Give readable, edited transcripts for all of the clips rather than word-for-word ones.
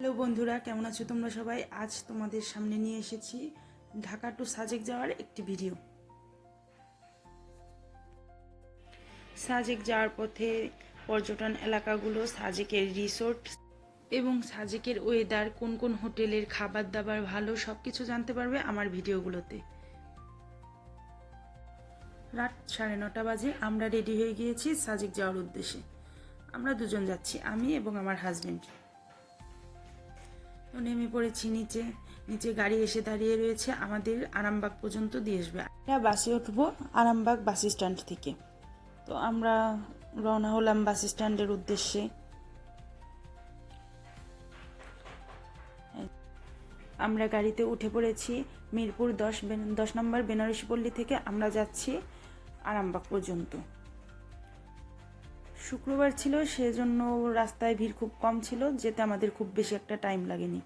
Hello বন্ধুরা, কেমন আছো তোমরা সবাই? আজ তোমাদের সামনে নিয়ে এসেছি ঢাকা টু সাজেক যাওয়ার একটি ভিডিও। সাজেক যাওয়ার পথে পর্যটন এলাকাগুলো, সাজেকের রিসোর্ট এবং সাজেকের ওয়েদার, কোন কোন হোটেলের খাবার দাবার ভালো, সব কিছু জানতে পারবে আমার ভিডিওগুলোতে। রাত 9:30 বাজে আমরা রেডি হয়ে গিয়েছি সাজেক যাওয়ার উদ্দেশ্যে। আমরা দুজন যাচ্ছি, আমি এবং আমার হাজবেন্ড। তো নেমে পড়েছি নিচে। গাড়ি এসে দাঁড়িয়ে রয়েছে, আমাদের আরামবাগ পর্যন্ত দিয়ে আসবে। আমরা বাসে উঠবো আরামবাগ বাস স্ট্যান্ড থেকে। তো আমরা রওনা হলাম বাস স্ট্যান্ডের উদ্দেশ্যে। আমরা গাড়িতে উঠে পড়েছি মিরপুর 10 নম্বর বেনারসি পল্লী থেকে আমরা যাচ্ছি আরামবাগ পর্যন্ত। শুক্রবার ছিল, সেজন্য রাস্তায় ভিড় খুব কম ছিল, যেতে আমাদের খুব বেশি একটা টাইম লাগেনি।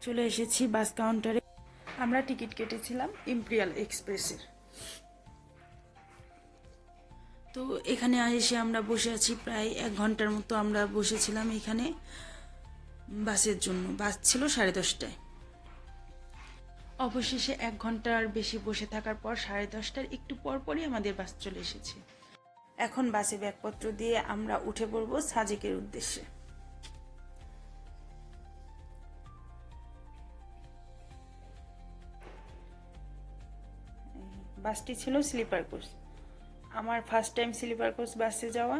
চলে এসেছি বাস কাউন্টারে। আমরা টিকিট কেটেছিলাম ইম্পেরিয়াল এক্সপ্রেসের। তো এখানে এসে আমরা বসে আছি, প্রায় 1 ঘন্টার মতো আমরা বসেছিলাম এখানে বাসের জন্য। বাস ছিল 10:30টায়। অবশেষে 1 ঘন্টার বেশি বসে থাকার পর 10:30টার একটু পরপরই আমাদের বাস চলে এসেছে। এখন বাসে ব্যাগপত্র দিয়ে আমরা উঠে পড়ব সাজেকের উদ্দেশ্যে। বাসটি ছিল স্লিপার কোচ। আমার ফার্স্ট টাইম স্লিপার কোচ বাসে যাওয়া,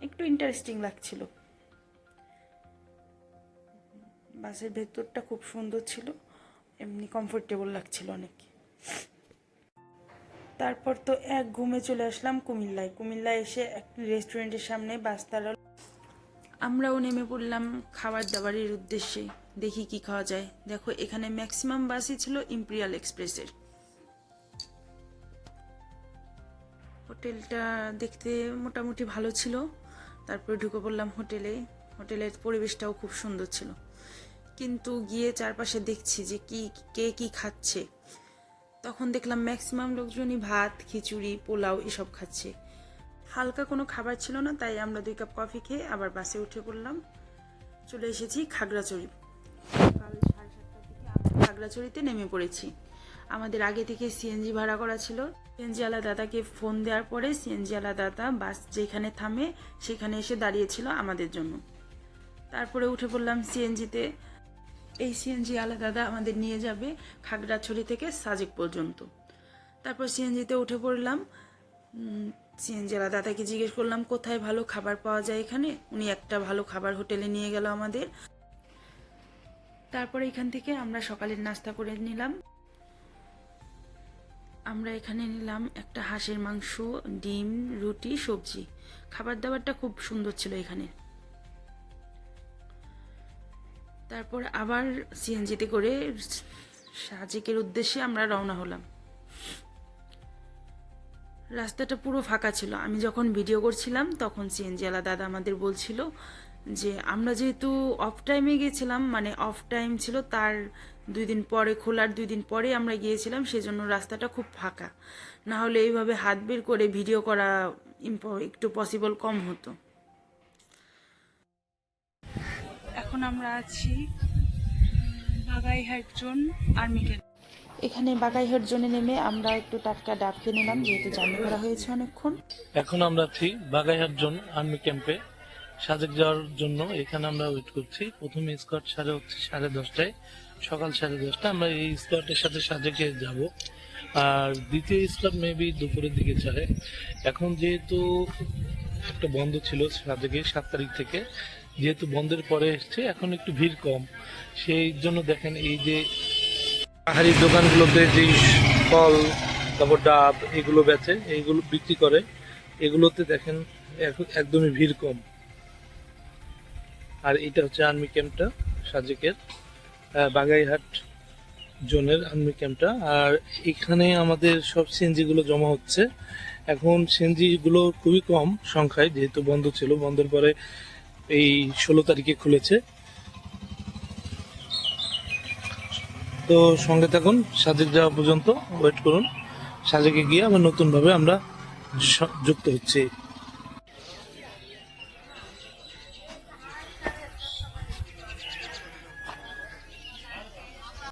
একটু ইন্টারেস্টিং লাগছিল। বাসের ভেতরটা খুব সুন্দর ছিল, এমনি কমফোর্টেবল লাগছিল অনেক। তারপর তো এক ঘুমে চলে আসলাম কুমিল্লায় এসে এক রেস্টুরেন্টের সামনে বাস দাঁড়ালো। আমরাও নেমে পড়লাম খাবার দাবারের উদ্দেশ্যে, দেখি কি খাওয়া যায়। দেখো এখানে ম্যাক্সিমাম বাসই ছিল ইম্পেরিয়াল এক্সপ্রেসের। হোটেলটা দেখতে মোটামুটি ভালো ছিল। তারপরে ঢুকে পড়লাম হোটেলের পরিবেশটাও খুব সুন্দর ছিল। কিন্তু গিয়ে চারপাশে দেখছি যে কে কি খাচ্ছে, তখন দেখলাম ম্যাক্সিমাম লোকজনই ভাত, খিচুড়ি, পোলাও এসব খাচ্ছে। হালকা কোনো খাবার ছিল না, তাই আমরা 2 কাপ কফি খেয়ে আবার বাসে উঠে পড়লাম। চলে এসেছি খাগড়াছড়ি। সকাল 7:30টার দিকে আমরা খাগড়াছড়িতে নেমে পড়েছি। আমাদের আগে থেকে সিএনজি ভাড়া করা ছিল। সিএনজিওয়ালা দাদাকে ফোন দেওয়ার পরে সিএনজিওয়ালা দাদা বাস যেখানে থামে সেখানে এসে দাঁড়িয়েছিল আমাদের জন্য। তারপরে উঠে পড়লাম সিএনজিতে। এই সিএনজিওয়ালা দাদা আমাদের নিয়ে যাবে খাগড়াছড়ি থেকে সাজেক পর্যন্ত। তারপর সিএনজিতে উঠে পড়লাম। সিএনজিওয়ালা দাদাকে জিজ্ঞেস করলাম কোথায় ভালো খাবার পাওয়া যায় এখানে। উনি একটা ভালো খাবার হোটেলে নিয়ে গেল আমাদের। তারপরে এখান থেকে আমরা সকালের নাস্তা করে নিলাম। আমরা এখানে নিলাম একটা হাঁসের মাংস, ডিম, রুটি, সবজি। খাবার দাবারটা খুব সুন্দর ছিল এখানে। তারপর আবার সিএনজিতে করে সাজেকের উদ্দেশ্যে আমরা রওনা হলাম। রাস্তাটা পুরো ফাঁকা ছিল। আমি যখন ভিডিও করছিলাম তখন সিএনজিওয়ালা দাদা আমাদের বলছিল যে আমরা যেহেতু অফ টাইমে গিয়েছিলাম, মানে অফ টাইম ছিল তার 2 দিন পরে, খোলার 2 দিন পরে আমরা গিয়েছিলাম, সেজন্য রাস্তাটা খুব ফাঁকা। না হলে এইভাবে হাত বের করে ভিডিও করা একটু পসিবল কম হতো। এখন আমরা আছি বাগাইহাট জোন আর্মি ক্যাম্প। এখানে বাগাইহাট জোনে নেমে আমরা একটু টাটকা ডাব খেয়ে নিলাম, যেহেতু জার্নি করা হয়েছে অনেকক্ষণ। এখন আমরা আছি বাগাইহাট জোন আর্মি ক্যাম্পে সাজেক যাওয়ার জন্য। এখানে আমরা ওয়েট করছি। প্রথমে স্কোয়াড ছাড়ে হচ্ছে 10:30টায়, সকাল 10:30টা। আমরা এই স্কোয়াডের সাথে সাজেকে যাব, আর দ্বিতীয় স্কোয়াড মেবি দুপুরের দিকে ছাড়ে। এখন যেহেতু একটা বন্ধ ছিল সাজেকে 7 তারিখ থেকে, যেহেতু বন্ধের পরে এসছে, এখন একটু ভিড় কম। সেই জন্য দেখেন এই যে পাহাড়ি দোকানগুলোতে যে ফল, তারপর ডাব এগুলো বেচে, এইগুলো বিক্রি করে, এগুলোতে দেখেন একদমই ভিড় কম। আর এটা হচ্ছে আর্মি ক্যাম্পটা, সাজেকের বাগাইহাট জোনের আর্মি ক্যাম্পটা। আর এখানে আমাদের সব সিএনজি গুলো জমা হচ্ছে। এখন সিএনজি গুলো খুবই কম সংখ্যায়, যেহেতু বন্ধ ছিল। বন্ধের পরে এই 16 তারিখে খুলেছে। তো সঙ্গে থাকুন, সাজেক যাওয়া পর্যন্ত ওয়েট করুন। সাজেকে গিয়ে আবার নতুনভাবে আমরা যুক্ত হচ্ছি।